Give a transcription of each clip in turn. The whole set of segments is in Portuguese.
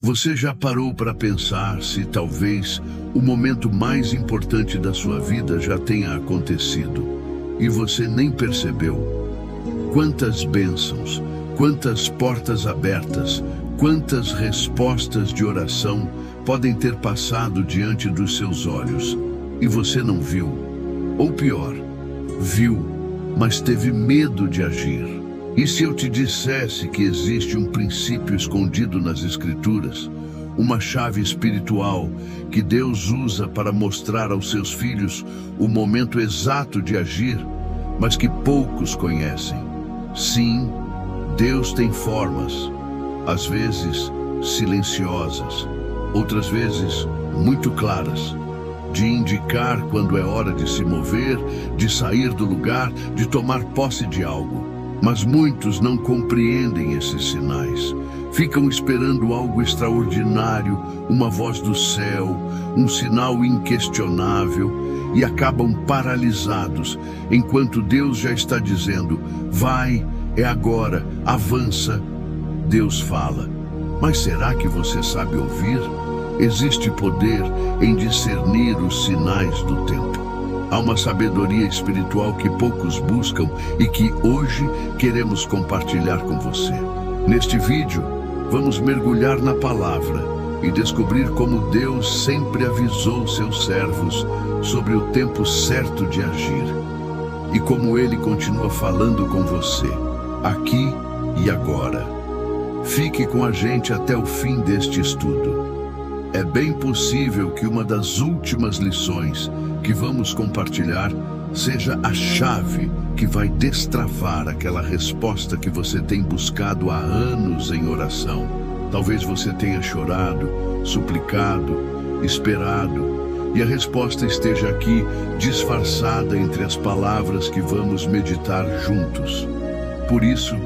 Você já parou para pensar se talvez o momento mais importante da sua vida já tenha acontecido e você nem percebeu? Quantas bênçãos, quantas portas abertas, quantas respostas de oração podem ter passado diante dos seus olhos e você não viu? Ou pior, viu, mas teve medo de agir. E se eu te dissesse que existe um princípio escondido nas Escrituras, uma chave espiritual que Deus usa para mostrar aos seus filhos o momento exato de agir, mas que poucos conhecem? Sim, Deus tem formas, às vezes silenciosas, outras vezes muito claras, de indicar quando é hora de se mover, de sair do lugar, de tomar posse de algo. Mas muitos não compreendem esses sinais. Ficam esperando algo extraordinário, uma voz do céu, um sinal inquestionável, e acabam paralisados, enquanto Deus já está dizendo: vai, é agora, avança. Deus fala: mas será que você sabe ouvir? Existe poder em discernir os sinais do tempo. Há uma sabedoria espiritual que poucos buscam e que hoje queremos compartilhar com você. Neste vídeo, vamos mergulhar na palavra e descobrir como Deus sempre avisou seus servos sobre o tempo certo de agir e como Ele continua falando com você, aqui e agora. Fique com a gente até o fim deste estudo. É bem possível que uma das últimas lições que vamos compartilhar seja a chave que vai destravar aquela resposta que você tem buscado há anos em oração. Talvez você tenha chorado, suplicado, esperado, e a resposta esteja aqui disfarçada entre as palavras que vamos meditar juntos. Por isso,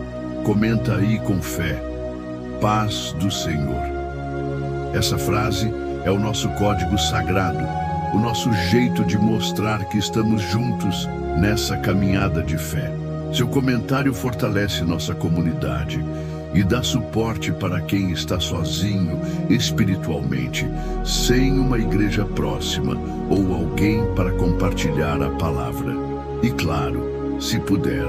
comenta aí com fé: paz do Senhor. Essa frase é o nosso código sagrado, o nosso jeito de mostrar que estamos juntos nessa caminhada de fé. Seu comentário fortalece nossa comunidade e dá suporte para quem está sozinho espiritualmente, sem uma igreja próxima ou alguém para compartilhar a palavra. E claro, se puder,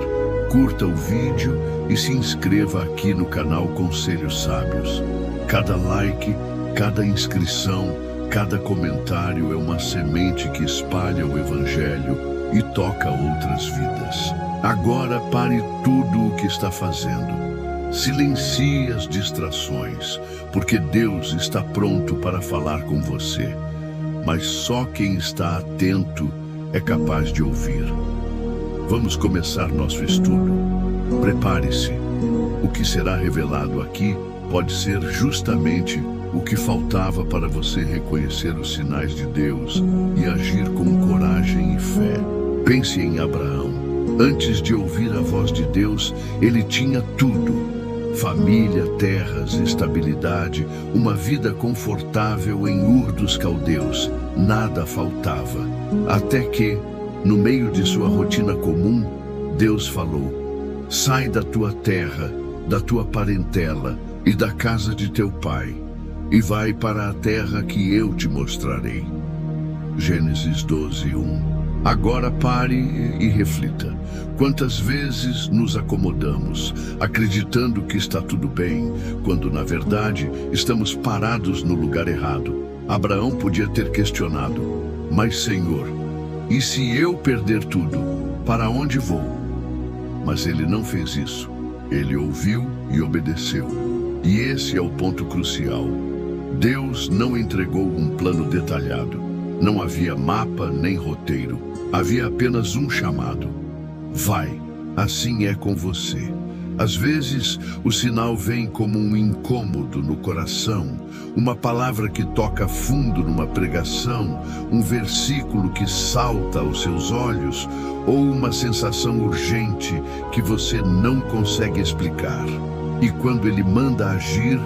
curta o vídeo e se inscreva aqui no canal Conselhos Sábios. Cada like, cada inscrição, cada comentário é uma semente que espalha o Evangelho e toca outras vidas. Agora pare tudo o que está fazendo. Silencie as distrações, porque Deus está pronto para falar com você. Mas só quem está atento é capaz de ouvir. Vamos começar nosso estudo. Prepare-se. O que será revelado aqui pode ser justamente o que faltava para você reconhecer os sinais de Deus e agir com coragem e fé. Pense em Abraão. Antes de ouvir a voz de Deus, ele tinha tudo: família, terras, estabilidade, uma vida confortável em Ur dos Caldeus. Nada faltava. Até que, no meio de sua rotina comum, Deus falou: sai da tua terra, da tua parentela e da casa de teu pai, e vai para a terra que eu te mostrarei. Gênesis 12:1. Agora pare e reflita. Quantas vezes nos acomodamos, acreditando que está tudo bem, quando na verdade estamos parados no lugar errado? Abraão podia ter questionado: mas Senhor, e se eu perder tudo, para onde vou? Mas ele não fez isso. Ele ouviu e obedeceu. E esse é o ponto crucial. Deus não entregou um plano detalhado. Não havia mapa nem roteiro. Havia apenas um chamado: vai. Assim é com você. Às vezes, o sinal vem como um incômodo no coração, uma palavra que toca fundo numa pregação, um versículo que salta aos seus olhos, ou uma sensação urgente que você não consegue explicar. E quando ele manda agir,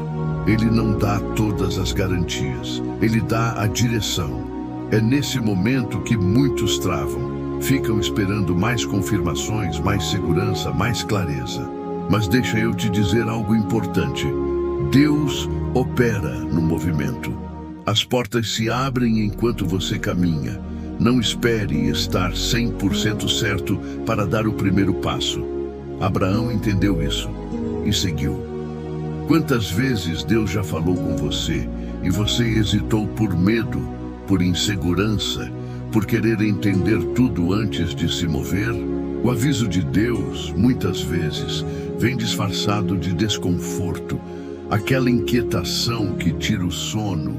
ele não dá todas as garantias, ele dá a direção. É nesse momento que muitos travam, ficam esperando mais confirmações, mais segurança, mais clareza. Mas deixa eu te dizer algo importante: Deus opera no movimento. As portas se abrem enquanto você caminha. Não espere estar 100% certo para dar o primeiro passo. Abraão entendeu isso e seguiu. Quantas vezes Deus já falou com você e você hesitou por medo, por insegurança, por querer entender tudo antes de se mover? O aviso de Deus, muitas vezes, vem disfarçado de desconforto, aquela inquietação que tira o sono,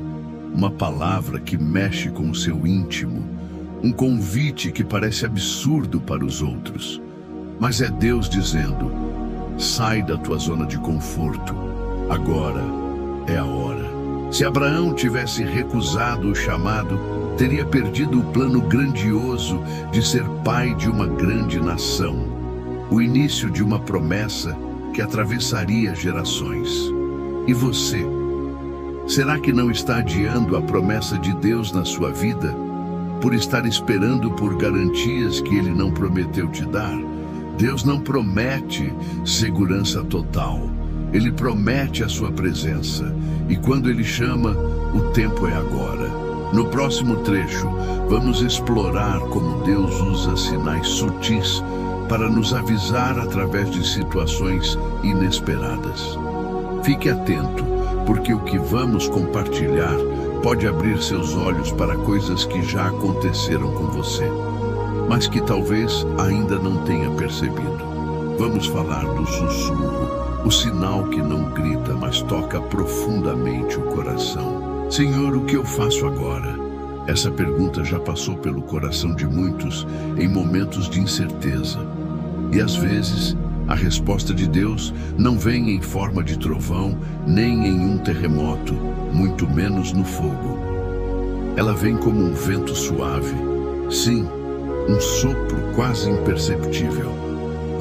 uma palavra que mexe com o seu íntimo, um convite que parece absurdo para os outros. Mas é Deus dizendo: sai da tua zona de conforto, agora é a hora. Se Abraão tivesse recusado o chamado, teria perdido o plano grandioso de ser pai de uma grande nação, o início de uma promessa que atravessaria gerações. E você? Será que não está adiando a promessa de Deus na sua vida, por estar esperando por garantias que Ele não prometeu te dar? Deus não promete segurança total. Ele promete a sua presença. E quando Ele chama, o tempo é agora. No próximo trecho, vamos explorar como Deus usa sinais sutis para nos avisar através de situações inesperadas. Fique atento, porque o que vamos compartilhar pode abrir seus olhos para coisas que já aconteceram com você, mas que talvez ainda não tenha percebido. Vamos falar do sussurro, o sinal que não grita, mas toca profundamente o coração. Senhor, o que eu faço agora? Essa pergunta já passou pelo coração de muitos em momentos de incerteza. E às vezes, a resposta de Deus não vem em forma de trovão, nem em um terremoto, muito menos no fogo. Ela vem como um vento suave. Sim, um sopro quase imperceptível.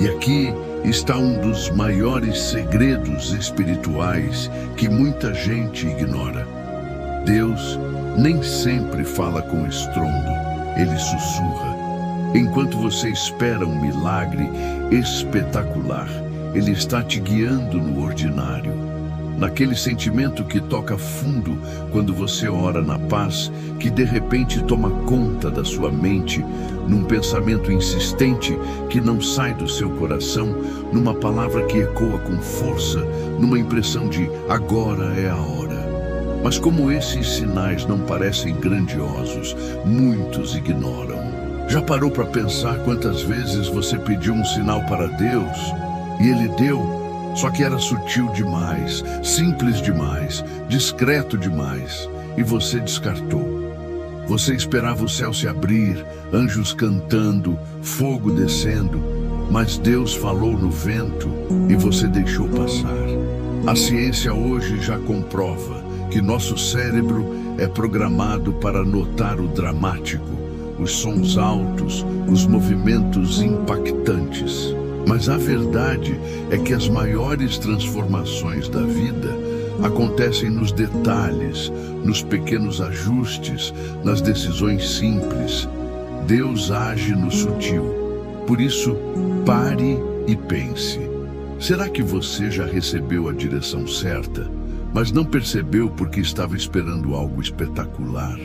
E aqui está um dos maiores segredos espirituais que muita gente ignora. Deus nem sempre fala com estrondo, Ele sussurra. Enquanto você espera um milagre espetacular, Ele está te guiando no ordinário. Naquele sentimento que toca fundo quando você ora na paz, que de repente toma conta da sua mente, num pensamento insistente que não sai do seu coração, numa palavra que ecoa com força, numa impressão de agora é a hora. Mas como esses sinais não parecem grandiosos, muitos ignoram. Já parou para pensar quantas vezes você pediu um sinal para Deus e Ele deu, só que era sutil demais, simples demais, discreto demais, e você descartou? Você esperava o céu se abrir, anjos cantando, fogo descendo, mas Deus falou no vento e você deixou passar. A ciência hoje já comprova que nosso cérebro é programado para notar o dramático, os sons altos, os movimentos impactantes. Mas a verdade é que as maiores transformações da vida acontecem nos detalhes, nos pequenos ajustes, nas decisões simples. Deus age no sutil. Por isso, pare e pense. Será que você já recebeu a direção certa, mas não percebeu porque estava esperando algo espetacular?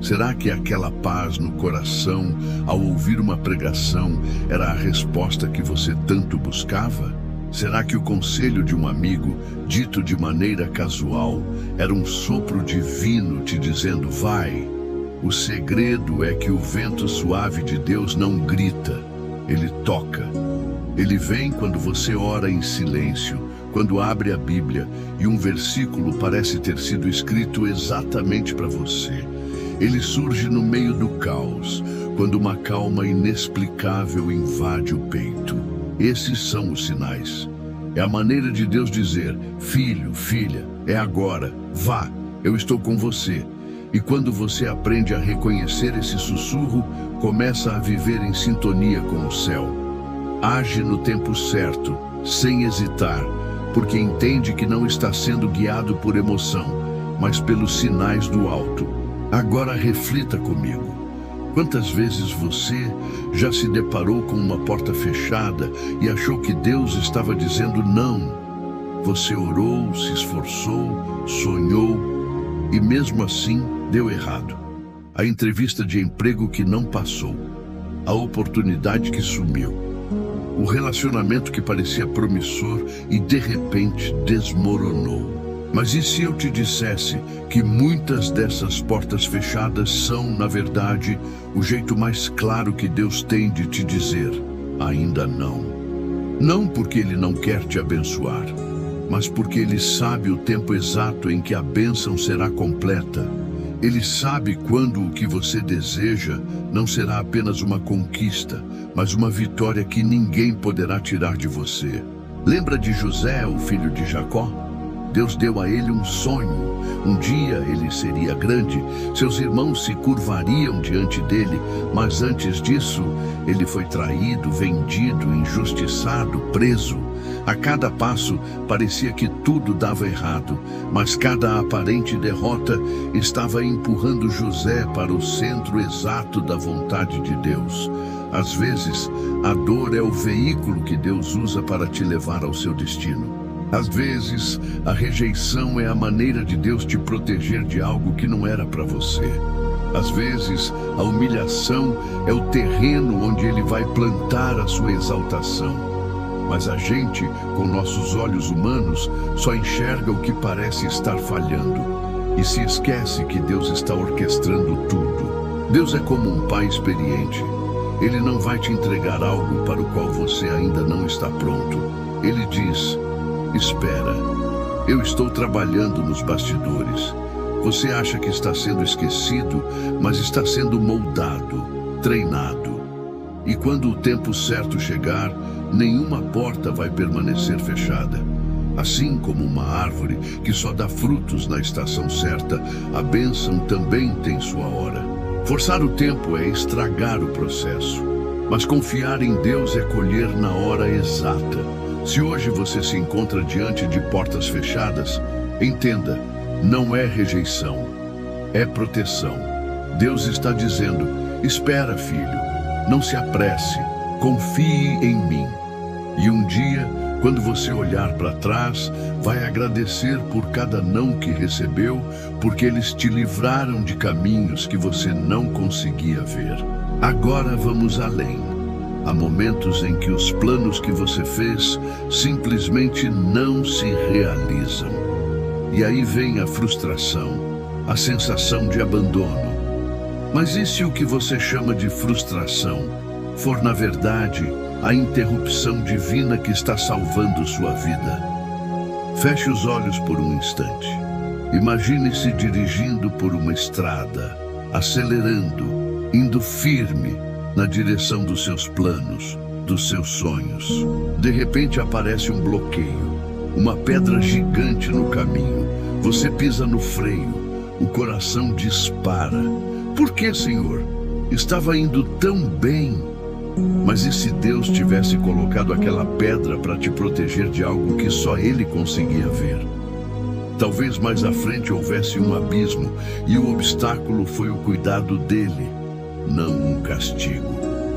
Será que aquela paz no coração, ao ouvir uma pregação, era a resposta que você tanto buscava? Será que o conselho de um amigo, dito de maneira casual, era um sopro divino te dizendo, vai? O segredo é que o vento suave de Deus não grita, ele toca. Ele vem quando você ora em silêncio, quando abre a Bíblia e um versículo parece ter sido escrito exatamente para você. Ele surge no meio do caos, quando uma calma inexplicável invade o peito. Esses são os sinais. É a maneira de Deus dizer, filho, filha, é agora, vá, eu estou com você. E quando você aprende a reconhecer esse sussurro, começa a viver em sintonia com o céu. Age no tempo certo, sem hesitar, porque entende que não está sendo guiado por emoção, mas pelos sinais do alto. Agora reflita comigo. Quantas vezes você já se deparou com uma porta fechada e achou que Deus estava dizendo não? Você orou, se esforçou, sonhou e mesmo assim deu errado. A entrevista de emprego que não passou, a oportunidade que sumiu, o relacionamento que parecia promissor e de repente desmoronou. Mas e se eu te dissesse que muitas dessas portas fechadas são, na verdade, o jeito mais claro que Deus tem de te dizer: ainda não. Não porque Ele não quer te abençoar, mas porque Ele sabe o tempo exato em que a bênção será completa. Ele sabe quando o que você deseja não será apenas uma conquista, mas uma vitória que ninguém poderá tirar de você. Lembra de José, o filho de Jacó? Deus deu a ele um sonho. Um dia ele seria grande, seus irmãos se curvariam diante dele, mas antes disso, ele foi traído, vendido, injustiçado, preso. A cada passo, parecia que tudo dava errado, mas cada aparente derrota estava empurrando José para o centro exato da vontade de Deus. Às vezes, a dor é o veículo que Deus usa para te levar ao seu destino. Às vezes, a rejeição é a maneira de Deus te proteger de algo que não era para você. Às vezes, a humilhação é o terreno onde Ele vai plantar a sua exaltação. Mas a gente, com nossos olhos humanos, só enxerga o que parece estar falhando e se esquece que Deus está orquestrando tudo. Deus é como um pai experiente. Ele não vai te entregar algo para o qual você ainda não está pronto. Ele diz: espera, eu estou trabalhando nos bastidores. Você acha que está sendo esquecido, mas está sendo moldado, treinado. E quando o tempo certo chegar, nenhuma porta vai permanecer fechada. Assim como uma árvore que só dá frutos na estação certa, a bênção também tem sua hora. Forçar o tempo é estragar o processo, mas confiar em Deus é colher na hora exata. Se hoje você se encontra diante de portas fechadas, entenda, não é rejeição, é proteção. Deus está dizendo: espera, filho, não se apresse, confie em mim. E um dia, quando você olhar para trás, vai agradecer por cada não que recebeu, porque eles te livraram de caminhos que você não conseguia ver. Agora vamos além. Há momentos em que os planos que você fez simplesmente não se realizam. E aí vem a frustração, a sensação de abandono. Mas e se o que você chama de frustração for, na verdade, a interrupção divina que está salvando sua vida? Feche os olhos por um instante. Imagine-se dirigindo por uma estrada, acelerando, indo firme na direção dos seus planos, dos seus sonhos. De repente aparece um bloqueio, uma pedra gigante no caminho. Você pisa no freio, o coração dispara. Por que, Senhor? Estava indo tão bem. Mas e se Deus tivesse colocado aquela pedra para te proteger de algo que só Ele conseguia ver? Talvez mais à frente houvesse um abismo e o obstáculo foi o cuidado dele, não um castigo.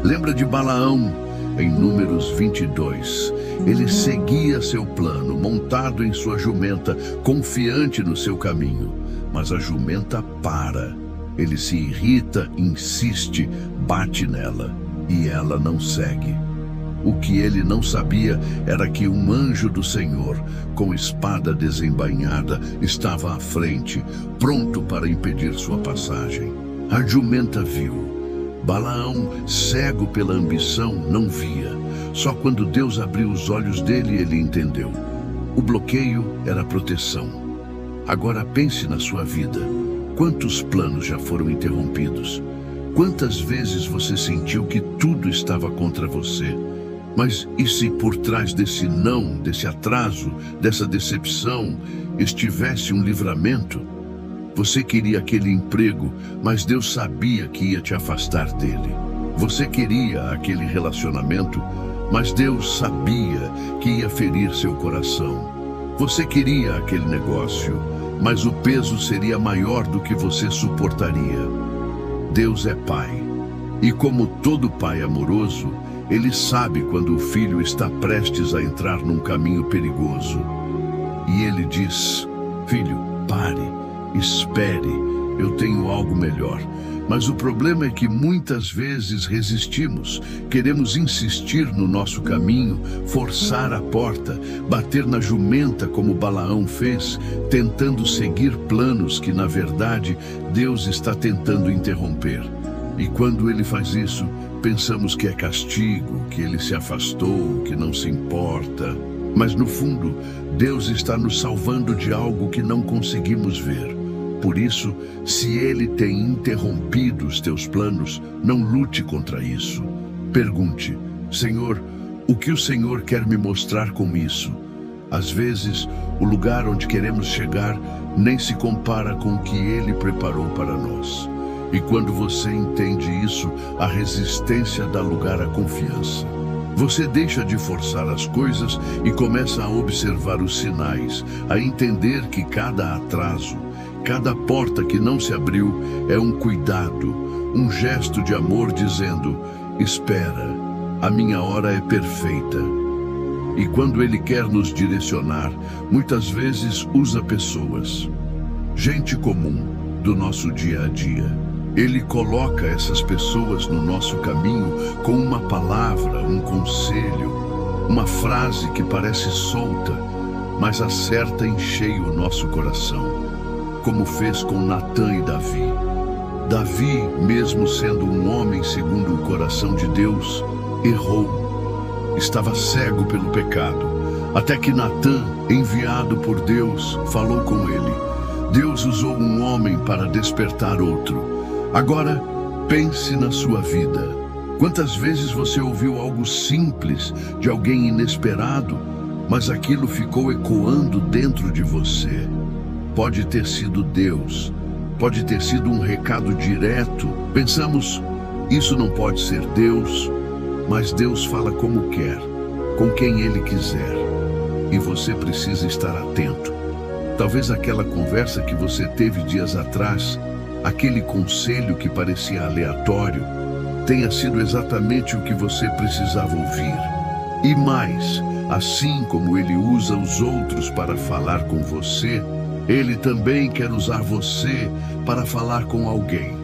Lembra de Balaão, em Números 22. Ele seguia seu plano, montado em sua jumenta, confiante no seu caminho. Mas a jumenta para. Ele se irrita, insiste, bate nela, e ela não segue. O que ele não sabia era que um anjo do Senhor, com espada desembainhada, estava à frente, pronto para impedir sua passagem. A jumenta viu. Balaão, cego pela ambição, não via. Só quando Deus abriu os olhos dele, ele entendeu. O bloqueio era proteção. Agora pense na sua vida. Quantos planos já foram interrompidos? Quantas vezes você sentiu que tudo estava contra você? Mas e se por trás desse não, desse atraso, dessa decepção, estivesse um livramento? Você queria aquele emprego, mas Deus sabia que ia te afastar dele. Você queria aquele relacionamento, mas Deus sabia que ia ferir seu coração. Você queria aquele negócio, mas o peso seria maior do que você suportaria. Deus é Pai, e como todo pai amoroso, Ele sabe quando o filho está prestes a entrar num caminho perigoso. E ele diz: filho, pare, espere, eu tenho algo melhor. Mas o problema é que muitas vezes resistimos, queremos insistir no nosso caminho, forçar a porta, bater na jumenta como Balaão fez, tentando seguir planos que, na verdade, Deus está tentando interromper. E quando ele faz isso, pensamos que é castigo, que ele se afastou, que não se importa. Mas no fundo, Deus está nos salvando de algo que não conseguimos ver. Por isso, se ele tem interrompido os teus planos, não lute contra isso. Pergunte: Senhor, o que o Senhor quer me mostrar com isso? Às vezes, o lugar onde queremos chegar nem se compara com o que ele preparou para nós. E quando você entende isso, a resistência dá lugar à confiança. Você deixa de forçar as coisas e começa a observar os sinais, a entender que cada atraso, cada porta que não se abriu é um cuidado, um gesto de amor dizendo: espera, a minha hora é perfeita. E quando ele quer nos direcionar, muitas vezes usa pessoas, gente comum do nosso dia a dia. Ele coloca essas pessoas no nosso caminho com uma palavra, um conselho, uma frase que parece solta, mas acerta em cheio o nosso coração, como fez com Natã e Davi. Davi, mesmo sendo um homem segundo o coração de Deus, errou. Estava cego pelo pecado, até que Natã, enviado por Deus, falou com ele. Deus usou um homem para despertar outro. Agora, pense na sua vida. Quantas vezes você ouviu algo simples de alguém inesperado, mas aquilo ficou ecoando dentro de você? Pode ter sido Deus, pode ter sido um recado direto. Pensamos, isso não pode ser Deus, mas Deus fala como quer, com quem Ele quiser. E você precisa estar atento. Talvez aquela conversa que você teve dias atrás, aquele conselho que parecia aleatório, tenha sido exatamente o que você precisava ouvir. E mais, assim como Ele usa os outros para falar com você, Ele também quer usar você para falar com alguém.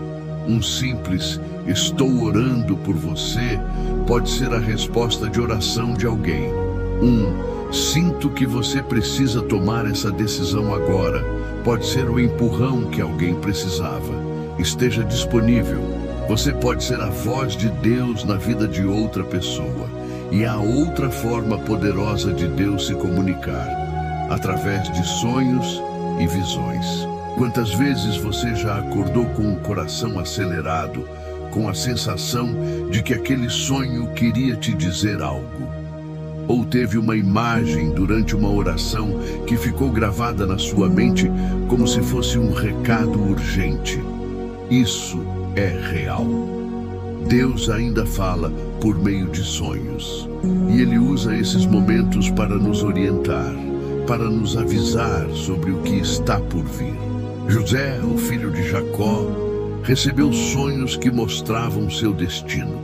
Um simples "estou orando por você" pode ser a resposta de oração de alguém. Sinto que você precisa tomar essa decisão agora pode ser o empurrão que alguém precisava. Esteja disponível. Você pode ser a voz de Deus na vida de outra pessoa. E há outra forma poderosa de Deus se comunicar, através de sonhos e visões. Quantas vezes você já acordou com o coração acelerado, com a sensação de que aquele sonho queria te dizer algo? Ou teve uma imagem durante uma oração que ficou gravada na sua mente como se fosse um recado urgente? Isso é real. Deus ainda fala por meio de sonhos. E Ele usa esses momentos para nos orientar, para nos avisar sobre o que está por vir. José, o filho de Jacó, recebeu sonhos que mostravam seu destino.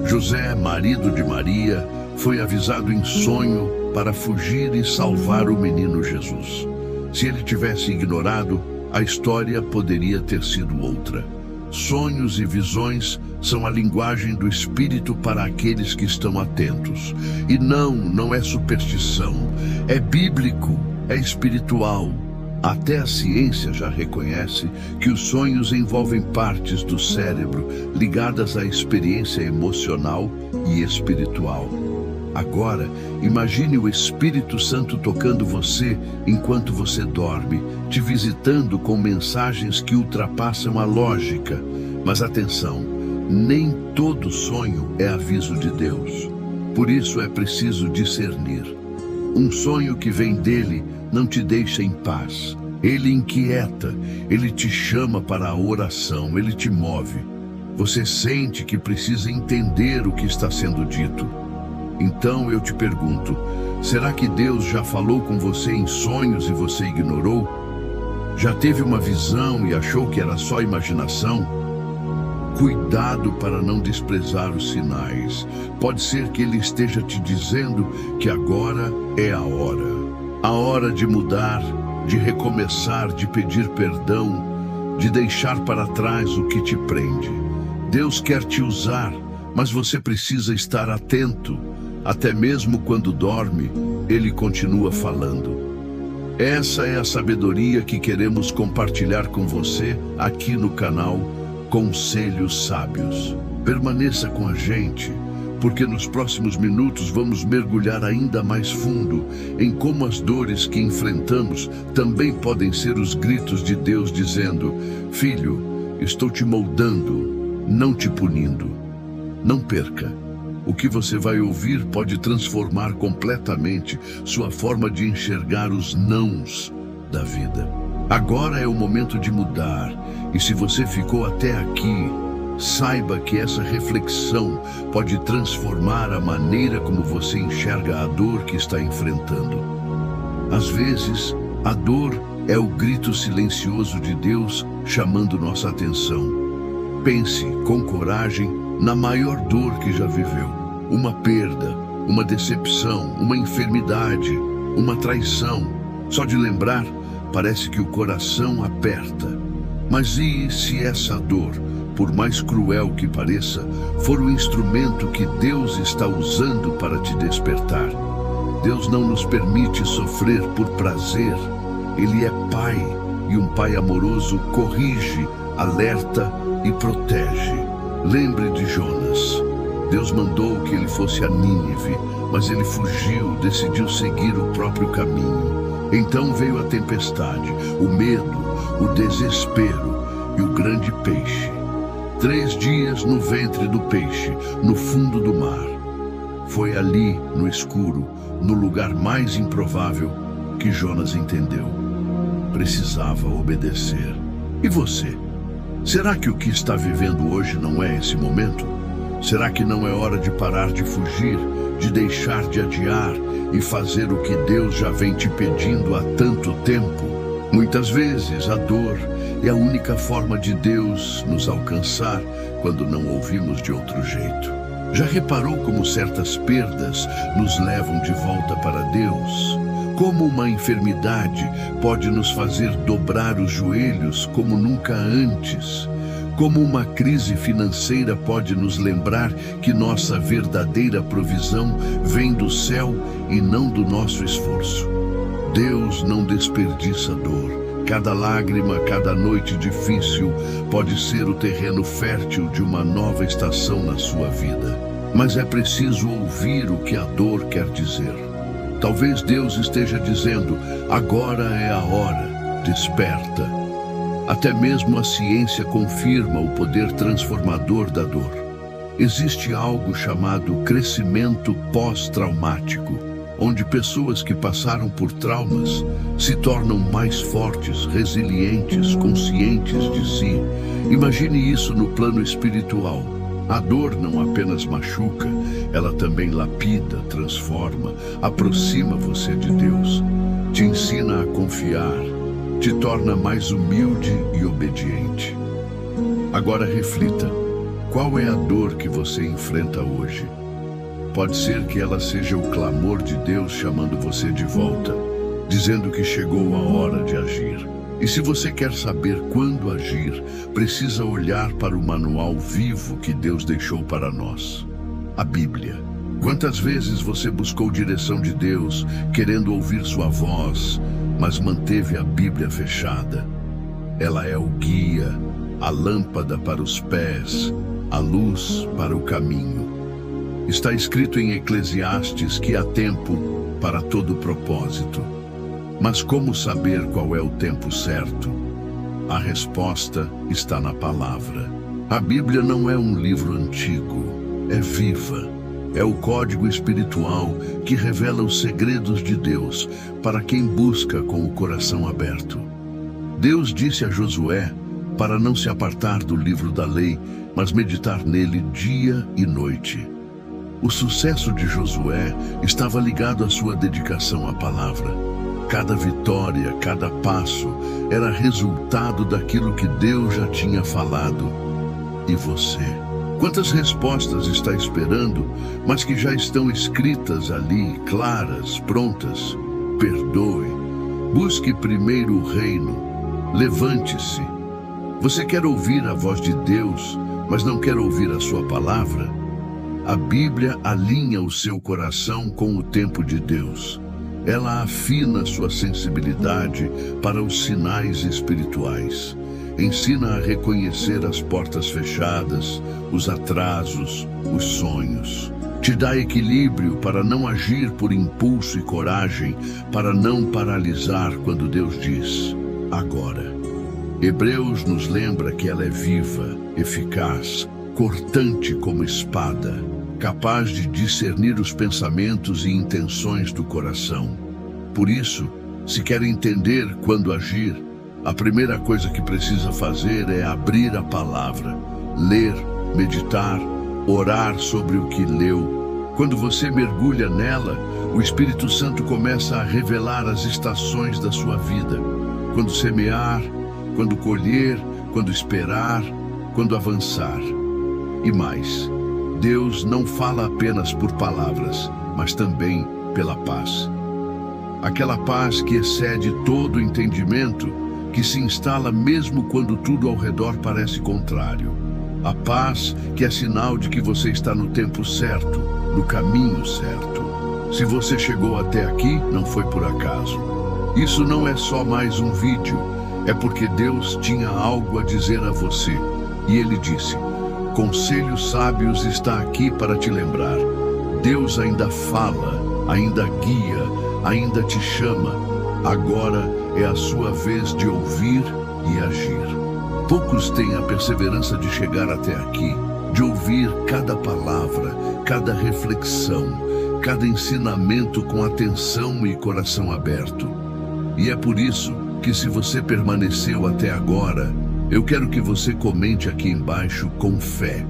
José, marido de Maria, foi avisado em sonho para fugir e salvar o menino Jesus. Se ele tivesse ignorado, a história poderia ter sido outra. Sonhos e visões são a linguagem do Espírito para aqueles que estão atentos. E não é superstição, é bíblico, é espiritual. Até a ciência já reconhece que os sonhos envolvem partes do cérebro ligadas à experiência emocional e espiritual. Agora, imagine o Espírito Santo tocando você enquanto você dorme, te visitando com mensagens que ultrapassam a lógica. Mas atenção, nem todo sonho é aviso de Deus. Por isso é preciso discernir. Um sonho que vem dele não te deixa em paz. Ele inquieta, ele te chama para a oração, ele te move. Você sente que precisa entender o que está sendo dito. Então eu te pergunto, será que Deus já falou com você em sonhos e você ignorou? Já teve uma visão e achou que era só imaginação? Cuidado para não desprezar os sinais. Pode ser que Ele esteja te dizendo que agora é a hora. A hora de mudar, de recomeçar, de pedir perdão, de deixar para trás o que te prende. Deus quer te usar, mas você precisa estar atento. Até mesmo quando dorme, Ele continua falando. Essa é a sabedoria que queremos compartilhar com você aqui no canal Conselhos Sábios. Permaneça com a gente, porque nos próximos minutos vamos mergulhar ainda mais fundo em como as dores que enfrentamos também podem ser os gritos de Deus dizendo: filho, estou te moldando, não te punindo. Não perca. O que você vai ouvir pode transformar completamente sua forma de enxergar os nãos da vida. Agora é o momento de mudar, e se você ficou até aqui, saiba que essa reflexão pode transformar a maneira como você enxerga a dor que está enfrentando. Às vezes, a dor é o grito silencioso de Deus chamando nossa atenção. Pense com coragem na maior dor que já viveu. Uma perda, uma decepção, uma enfermidade, uma traição. Só de lembrar, parece que o coração aperta. Mas e se essa dor, por mais cruel que pareça, for o instrumento que Deus está usando para te despertar? Deus não nos permite sofrer por prazer. Ele é Pai, e um Pai amoroso corrige, alerta e protege. Lembre de Jonas. Deus mandou que ele fosse a Nínive, mas ele fugiu, decidiu seguir o próprio caminho. Então veio a tempestade, o medo, o desespero e o grande peixe. 3 dias no ventre do peixe, no fundo do mar. Foi ali, no escuro, no lugar mais improvável, que Jonas entendeu. Precisava obedecer. E você? Será que o que está vivendo hoje não é esse momento? Será que não é hora de parar de fugir, de deixar de adiar e fazer o que Deus já vem te pedindo há tanto tempo? Muitas vezes a dor é a única forma de Deus nos alcançar quando não ouvimos de outro jeito. Já reparou como certas perdas nos levam de volta para Deus? Como uma enfermidade pode nos fazer dobrar os joelhos como nunca antes? Como uma crise financeira pode nos lembrar que nossa verdadeira provisão vem do céu e não do nosso esforço? Deus não desperdiça dor. Cada lágrima, cada noite difícil pode ser o terreno fértil de uma nova estação na sua vida. Mas é preciso ouvir o que a dor quer dizer. Talvez Deus esteja dizendo: agora é a hora, desperta. Até mesmo a ciência confirma o poder transformador da dor. Existe algo chamado crescimento pós-traumático, onde pessoas que passaram por traumas se tornam mais fortes, resilientes, conscientes de si. Imagine isso no plano espiritual. A dor não apenas machuca, ela também lapida, transforma, aproxima você de Deus, te ensina a confiar, te torna mais humilde e obediente. Agora reflita, qual é a dor que você enfrenta hoje? Pode ser que ela seja o clamor de Deus chamando você de volta, dizendo que chegou a hora de agir. E se você quer saber quando agir, precisa olhar para o manual vivo que Deus deixou para nós, a Bíblia. Quantas vezes você buscou direção de Deus, querendo ouvir sua voz, mas manteve a Bíblia fechada? Ela é o guia, a lâmpada para os pés, a luz para o caminho. Está escrito em Eclesiastes que há tempo para todo propósito. Mas como saber qual é o tempo certo? A resposta está na palavra. A Bíblia não é um livro antigo, é viva. É o código espiritual que revela os segredos de Deus para quem busca com o coração aberto. Deus disse a Josué para não se apartar do livro da lei, mas meditar nele dia e noite. O sucesso de Josué estava ligado à sua dedicação à palavra. Cada vitória, cada passo era resultado daquilo que Deus já tinha falado. E você? Quantas respostas está esperando, mas que já estão escritas ali, claras, prontas? perdoe. Busque primeiro o reino. Levante-se. Você quer ouvir a voz de Deus, mas não quer ouvir a sua palavra? A Bíblia alinha o seu coração com o tempo de Deus. Ela afina sua sensibilidade para os sinais espirituais. Ensina a reconhecer as portas fechadas, os atrasos, os sonhos. Te dá equilíbrio para não agir por impulso e coragem, para não paralisar quando Deus diz, agora. Hebreus nos lembra que ela é viva, eficaz, cortante como espada, capaz de discernir os pensamentos e intenções do coração. Por isso, se quer entender quando agir, a primeira coisa que precisa fazer é abrir a palavra, ler, meditar, orar sobre o que leu. Quando você mergulha nela, o Espírito Santo começa a revelar as estações da sua vida. Quando semear, quando colher, quando esperar, quando avançar. E mais, Deus não fala apenas por palavras, mas também pela paz. Aquela paz que excede todo entendimento, que se instala mesmo quando tudo ao redor parece contrário. A paz que é sinal de que você está no tempo certo, no caminho certo. Se você chegou até aqui, não foi por acaso. Isso não é só mais um vídeo, é porque Deus tinha algo a dizer a você. E Ele disse, Conselhos Sábios está aqui para te lembrar. Deus ainda fala, ainda guia, ainda te chama. Agora é a sua vez de ouvir e agir. Poucos têm a perseverança de chegar até aqui, de ouvir cada palavra, cada reflexão, cada ensinamento com atenção e coração aberto. E é por isso que, se você permaneceu até agora, eu quero que você comente aqui embaixo com fé.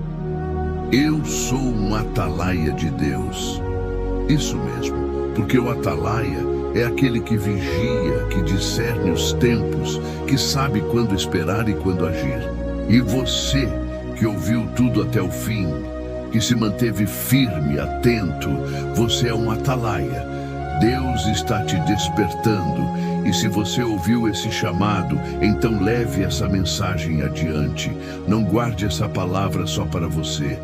Eu sou um atalaia de Deus. Isso mesmo, porque o atalaia é aquele que vigia, que discerne os tempos, que sabe quando esperar e quando agir. E você, que ouviu tudo até o fim, que se manteve firme, atento, você é um atalaia. Deus está te despertando. E se você ouviu esse chamado, então leve essa mensagem adiante. Não guarde essa palavra só para você.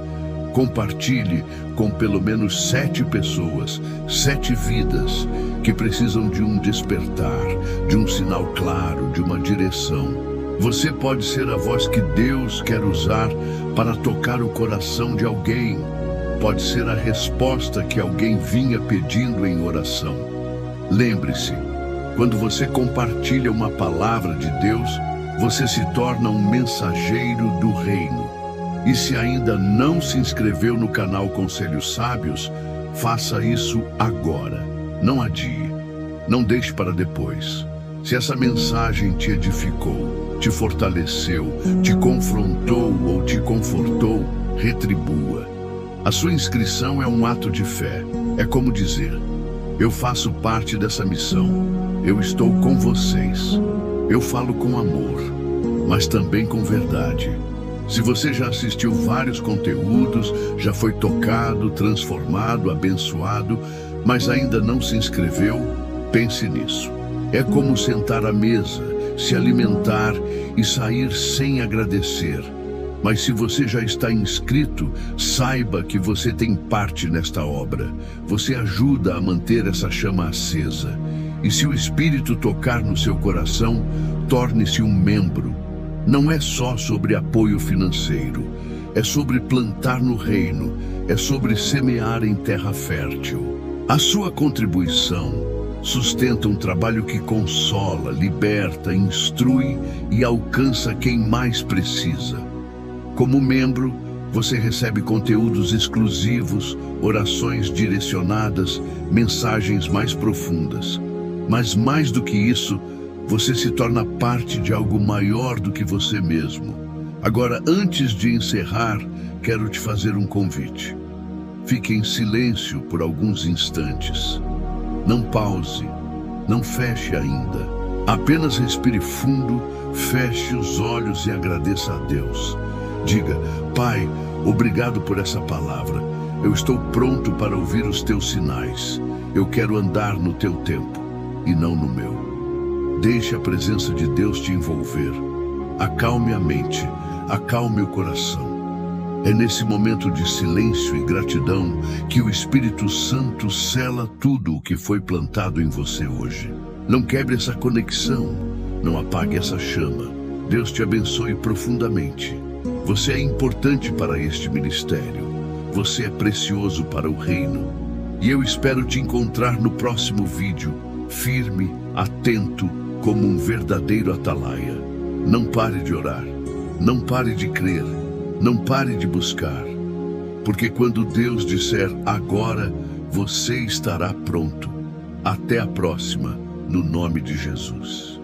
Compartilhe com pelo menos 7 pessoas, 7 vidas que precisam de um despertar, de um sinal claro, de uma direção. Você pode ser a voz que Deus quer usar para tocar o coração de alguém. Pode ser a resposta que alguém vinha pedindo em oração. Lembre-se, quando você compartilha uma palavra de Deus, você se torna um mensageiro do reino. E se ainda não se inscreveu no canal Conselhos Sábios, faça isso agora. Não adie. Não deixe para depois. Se essa mensagem te edificou, te fortaleceu, te confrontou ou te confortou, retribua. A sua inscrição é um ato de fé. É como dizer, eu faço parte dessa missão. Eu estou com vocês. Eu falo com amor, mas também com verdade. Se você já assistiu vários conteúdos, já foi tocado, transformado, abençoado, mas ainda não se inscreveu, pense nisso. É como sentar à mesa, se alimentar e sair sem agradecer. Mas se você já está inscrito, saiba que você tem parte nesta obra. Você ajuda a manter essa chama acesa. E se o Espírito tocar no seu coração, torne-se um membro. Não é só sobre apoio financeiro, é sobre plantar no reino, é sobre semear em terra fértil. A sua contribuição sustenta um trabalho que consola, liberta, instrui e alcança quem mais precisa. Como membro, você recebe conteúdos exclusivos, orações direcionadas, mensagens mais profundas. Mas mais do que isso, você se torna parte de algo maior do que você mesmo. Agora, antes de encerrar, quero te fazer um convite. Fique em silêncio por alguns instantes. Não pause, não feche ainda. Apenas respire fundo, feche os olhos e agradeça a Deus. Diga, Pai, obrigado por essa palavra. Eu estou pronto para ouvir os teus sinais. Eu quero andar no teu tempo. e não no meu. Deixe a presença de Deus te envolver. Acalme a mente, acalme o coração. É nesse momento de silêncio e gratidão que o Espírito Santo sela tudo o que foi plantado em você hoje. Não quebre essa conexão, não apague essa chama. Deus te abençoe profundamente. Você é importante para este ministério. Você é precioso para o reino. E eu espero te encontrar no próximo vídeo, firme, atento, como um verdadeiro atalaia. Não pare de orar, não pare de crer, não pare de buscar. Porque quando Deus disser agora, você estará pronto. Até a próxima, no nome de Jesus.